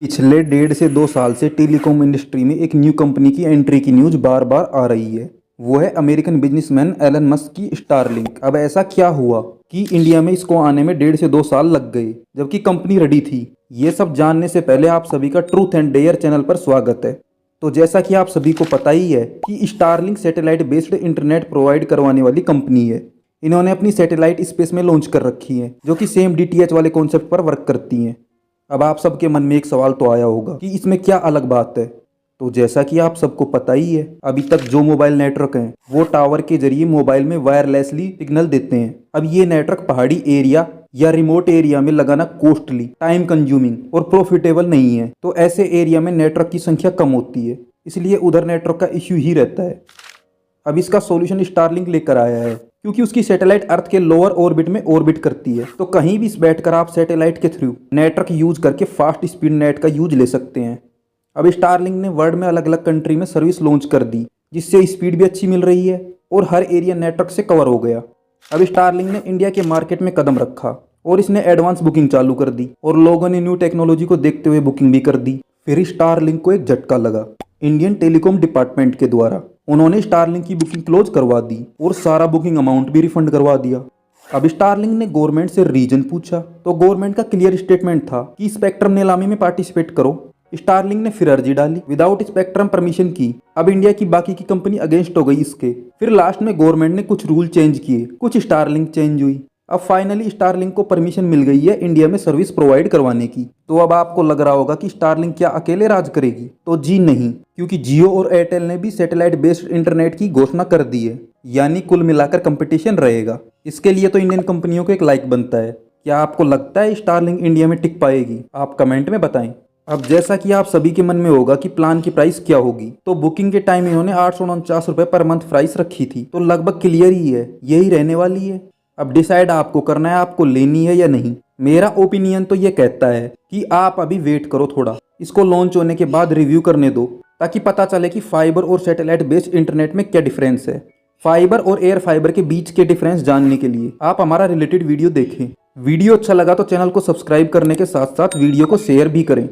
पिछले 1.5 से 2 साल से टेलीकॉम इंडस्ट्री में एक न्यू कंपनी की एंट्री की न्यूज बार बार आ रही है। वो है अमेरिकन बिजनेसमैन एलन मस्क की स्टारलिंक। अब ऐसा क्या हुआ कि इंडिया में इसको आने में 1.5 से 2 साल लग गए, जबकि कंपनी रेडी थी? ये सब जानने से पहले आप सभी का ट्रूथ एंड डेयर चैनल पर स्वागत है। तो जैसा कि आप सभी को पता ही है कि Starlink satellite based internet provide करवाने वाली कंपनी है। इन्होंने अपनी सैटेलाइट स्पेस में लॉन्च कर रखी है, जो कि सेम डीटीएच वाले कॉन्सेप्ट पर वर्क करती हैं। अब आप सबके मन में एक सवाल तो आया होगा कि इसमें क्या अलग बात है। तो जैसा कि आप सबको पता ही है, अभी तक जो मोबाइल नेटवर्क हैं वो टावर के जरिए मोबाइल में वायरलेसली सिग्नल देते हैं। अब ये नेटवर्क पहाड़ी एरिया या रिमोट एरिया में लगाना कॉस्टली, टाइम कंज्यूमिंग और प्रॉफिटेबल नहीं है। तो ऐसे एरिया में नेटवर्क की संख्या कम होती है, इसलिए उधर नेटवर्क का इश्यू ही रहता है। अब इसका सॉल्यूशन स्टारलिंक लेकर आया है, क्योंकि उसकी सैटेलाइट अर्थ के लोअर ऑर्बिट में ऑर्बिट करती है। तो कहीं भी बैठकर आप सैटेलाइट के थ्रू नेटवर्क यूज करके फास्ट स्पीड नेट का यूज ले सकते हैं। अब स्टारलिंक ने वर्ल्ड में अलग अलग कंट्री में सर्विस लॉन्च कर दी, जिससे स्पीड भी अच्छी मिल रही है और हर एरिया नेटवर्क से कवर हो गया। अब स्टारलिंक ने इंडिया के मार्केट में कदम रखा और इसने एडवांस बुकिंग चालू कर दी और लोगों ने न्यू टेक्नोलॉजी को देखते हुए बुकिंग भी कर दी। फिर स्टारलिंक को एक झटका लगा इंडियन टेलीकॉम डिपार्टमेंट के द्वारा। उन्होंने स्टारलिंक की बुकिंग क्लोज करवा दी और सारा बुकिंग अमाउंट भी रिफंड करवा दिया। अब स्टारलिंक ने गवर्नमेंट से रीजन पूछा, तो गवर्नमेंट का क्लियर स्टेटमेंट था कि स्पेक्ट्रम नीलामी में पार्टिसिपेट करो। स्टारलिंक ने फिर अर्जी डाली विदाउट स्पेक्ट्रम परमिशन की। अब इंडिया की बाकी की कंपनी अगेंस्ट हो गई इसके। फिर लास्ट में गवर्नमेंट ने कुछ रूल चेंज किए, कुछ स्टारलिंक चेंज हुई। अब फाइनली स्टारलिंक को परमिशन मिल गई है इंडिया में सर्विस प्रोवाइड करवाने की। तो अब आपको लग रहा होगा कि स्टारलिंक क्या अकेले राज करेगी? तो जी नहीं, क्योंकि जियो और एयरटेल ने भी सैटेलाइट बेस्ड इंटरनेट की घोषणा कर दी है। यानी कुल मिलाकर कंपटीशन रहेगा। इसके लिए तो इंडियन कंपनियों को एक लाइक बनता है। क्या आपको लगता है स्टारलिंक इंडिया में टिक पाएगी? आप कमेंट में बताएं। अब जैसा कि आप सभी के मन में होगा कि प्लान की प्राइस क्या होगी, तो बुकिंग के टाइम इन्होंने 849 रुपये पर मंथ प्राइस रखी थी। तो लगभग क्लियर ही है, यही रहने वाली है। अब डिसाइड आपको करना है आपको लेनी है या नहीं। मेरा ओपिनियन तो ये कहता है कि आप अभी वेट करो थोड़ा, इसको लॉन्च होने के बाद रिव्यू करने दो, ताकि पता चले कि फाइबर और सैटेलाइट बेस्ड इंटरनेट में क्या डिफरेंस है। फाइबर और एयर फाइबर के बीच के डिफरेंस जानने के लिए आप हमारा रिलेटेड वीडियो देखें। वीडियो अच्छा लगा तो चैनल को सब्सक्राइब करने के साथ साथ वीडियो को शेयर भी करें।